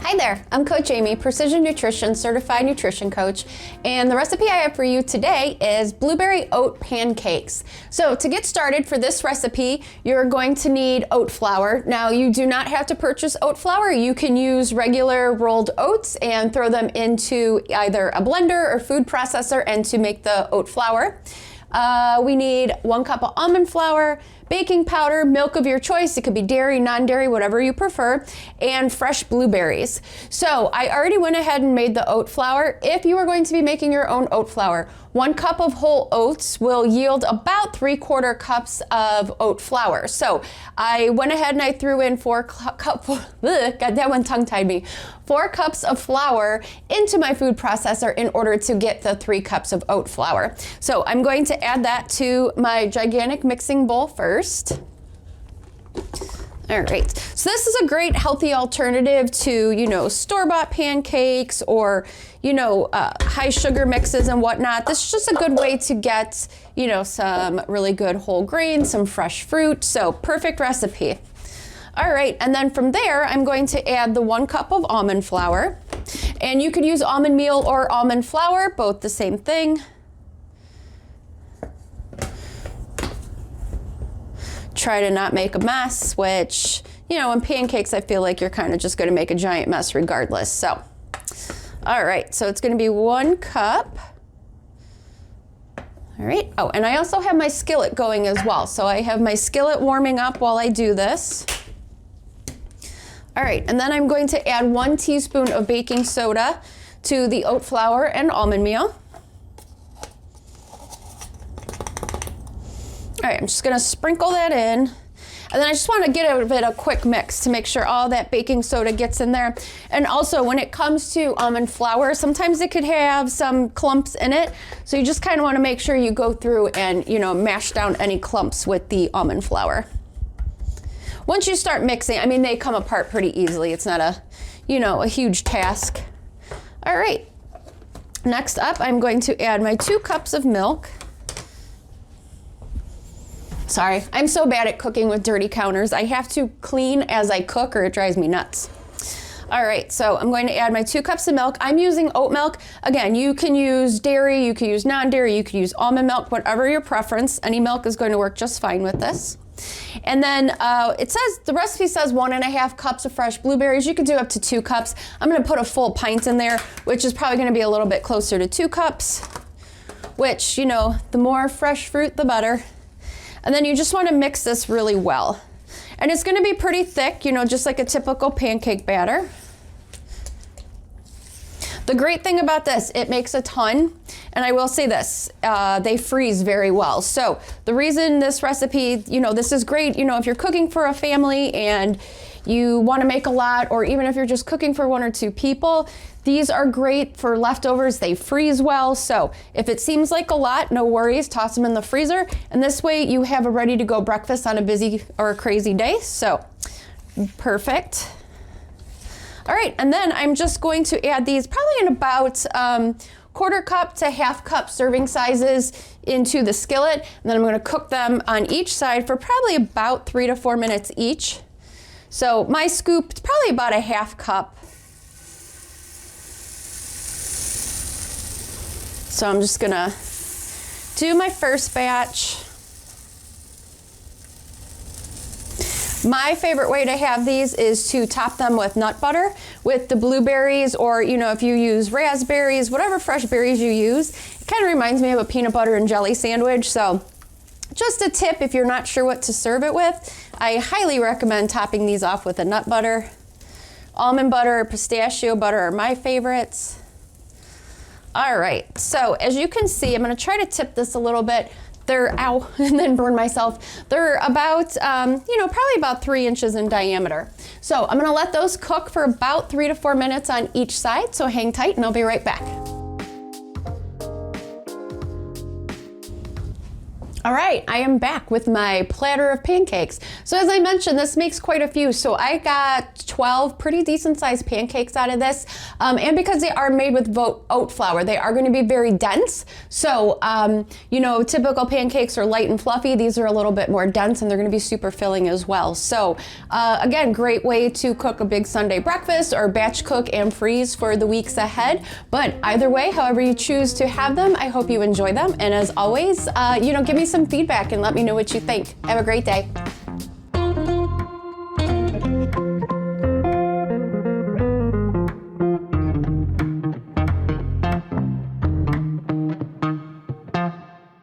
Hi there, I'm Coach Amy, Precision Nutrition Certified Nutrition Coach, and the recipe I have for you today is blueberry oat pancakes. So to get started for this recipe, you're going to need oat flour. Now you do not have to purchase oat flour. You can use regular rolled oats and throw them into either a blender or food processor and to make the oat flour. We need 1 cup of almond flour, baking powder, milk of your choice. It could be dairy, non-dairy, whatever you prefer, and fresh blueberries. So I already went ahead and made the oat flour. If you are going to be making your own oat flour, 1 cup of whole oats will yield about 3/4 cups of oat flour. So I went ahead and I threw in 4 cups of flour into my food processor in order to get the 3 cups of oat flour. So I'm going to add that to my gigantic mixing bowl first. All right, so this is a great healthy alternative to, store-bought pancakes or, high sugar mixes and whatnot. This is just a good way to get, some really good whole grains, some fresh fruit, so perfect recipe. All right, and then from there, I'm going to add the 1 cup of almond flour. And you could use almond meal or almond flour, both the same thing. Try to not make a mess, which, in pancakes, I feel like you're kind of just gonna make a giant mess regardless. So, all right, so it's gonna be 1 cup. All right, oh, and I also have my skillet going as well. So I have my skillet warming up while I do this. All right, and then I'm going to add 1 teaspoon of baking soda to the oat flour and almond meal. All right, I'm just gonna sprinkle that in. And then I just wanna give it a quick mix to make sure all that baking soda gets in there. And also when it comes to almond flour, sometimes it could have some clumps in it. So you just kinda wanna make sure you go through and, mash down any clumps with the almond flour. Once you start mixing, they come apart pretty easily. It's not a huge task. All right, next up, I'm going to add my 2 cups of milk. Sorry, I'm so bad at cooking with dirty counters. I have to clean as I cook or it drives me nuts. All right, so I'm going to add my 2 cups of milk. I'm using oat milk. Again, you can use dairy, you can use non-dairy, you can use almond milk, whatever your preference. Any milk is going to work just fine with this. And then the recipe says 1.5 cups of fresh blueberries. You could do up to 2 cups. I'm gonna put a full pint in there, which is probably gonna be a little bit closer to 2 cups, which, the more fresh fruit, the better. And then you just wanna mix this really well. And it's gonna be pretty thick, just like a typical pancake batter. The great thing about this, it makes a ton, and I will say this, they freeze very well. So the reason this recipe, this is great, if you're cooking for a family and you wanna make a lot, or even if you're just cooking for 1 or 2 people, these are great for leftovers. They freeze well. So if it seems like a lot, no worries, toss them in the freezer. And this way you have a ready to go breakfast on a busy or a crazy day. So perfect. All right, and then I'm just going to add these probably in about 1/4 cup to 1/2 cup serving sizes into the skillet. And then I'm gonna cook them on each side for probably about 3 to 4 minutes each. So my scoop is probably about 1/2 cup. So I'm just gonna do my first batch. My favorite way to have these is to top them with nut butter with the blueberries, or if you use raspberries, whatever fresh berries you use. It kind of reminds me of a peanut butter and jelly sandwich. So just a tip if you're not sure what to serve it with, I highly recommend topping these off with a nut butter. Almond butter or pistachio butter are my favorites. All right, so as you can see, I'm gonna try to tip this a little bit. Ow, and then burn myself. They're about, probably about 3 inches in diameter. So I'm gonna let those cook for about 3 to 4 minutes on each side, so hang tight and I'll be right back. All right, I am back with my platter of pancakes. So as I mentioned, this makes quite a few. So I got 12 pretty decent sized pancakes out of this. And because they are made with oat flour, they are going to be very dense. So, you know, typical pancakes are light and fluffy. These are a little bit more dense and they're going to be super filling as well. So again, great way to cook a big Sunday breakfast or batch cook and freeze for the weeks ahead. But either way, however you choose to have them, I hope you enjoy them. And as always, you know, give me some feedback and let me know what you think. Have a great day.